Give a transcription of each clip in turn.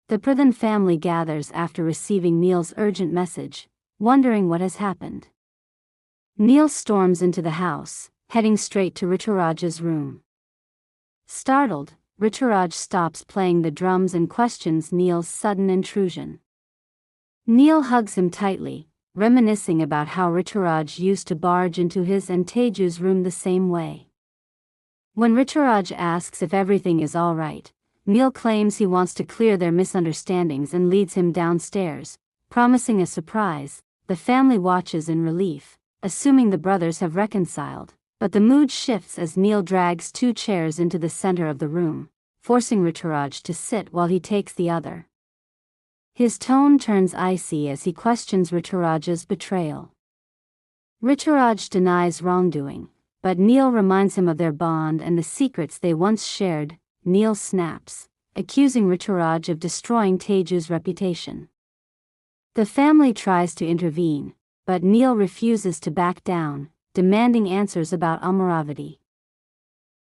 The Pradhan family gathers after receiving Neil's urgent message, wondering what has happened. Neil storms into the house, heading straight to Rituraj's room. Startled, Rituraj stops playing the drums and questions Neil's sudden intrusion. Neil hugs him tightly, reminiscing about how Rituraj used to barge into his and Teju's room the same way. When Rituraj asks if everything is all right, Neil claims he wants to clear their misunderstandings and leads him downstairs, promising a surprise. The family watches in relief, assuming the brothers have reconciled, but the mood shifts as Neil drags 2 chairs into the center of the room, forcing Rituraj to sit while he takes the other. His tone turns icy as he questions Rituraj's betrayal. Rituraj denies wrongdoing, but Neil reminds him of their bond and the secrets they once shared. Neil snaps, accusing Rituraj of destroying Teju's reputation. The family tries to intervene, but Neil refuses to back down, demanding answers about Amaravati.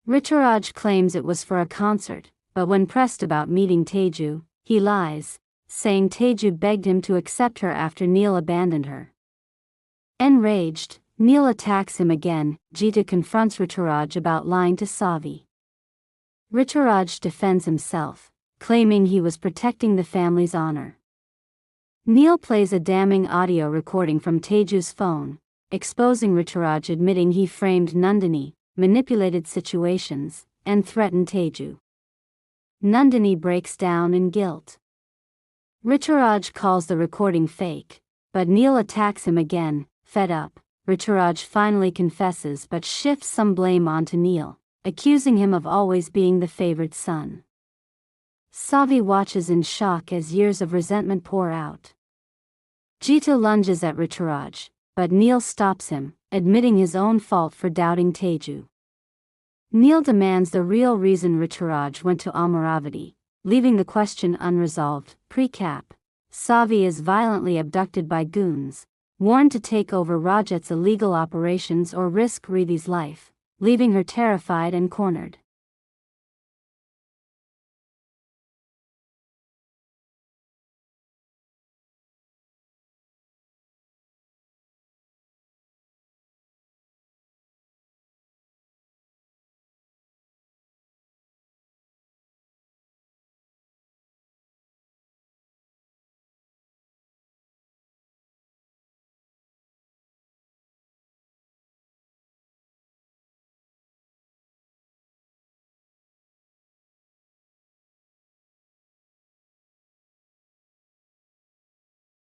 Rituraj claims it was for a concert, but when pressed about meeting Teju, he lies, saying Teju begged him to accept her after Neil abandoned her. Enraged, Neil attacks him again. Jita confronts Rituraj about lying to Savi. Rituraj defends himself, claiming he was protecting the family's honor. Neil plays a damning audio recording from Teju's phone, exposing Rituraj admitting he framed Nandini, manipulated situations, and threatened Teju. Nandini breaks down in guilt. Rituraj calls the recording fake, but Neil attacks him again. Fed up, Rituraj finally confesses but shifts some blame onto Neil, accusing him of always being the favored son. Savi watches in shock as years of resentment pour out. Jita lunges at Rituraj, but Neil stops him, admitting his own fault for doubting Teju. Neil demands the real reason Rituraj went to Amaravati, leaving the question unresolved. Pre-cap, Savi is violently abducted by goons, warned to take over Rajat's illegal operations or risk Riddhi's life, leaving her terrified and cornered.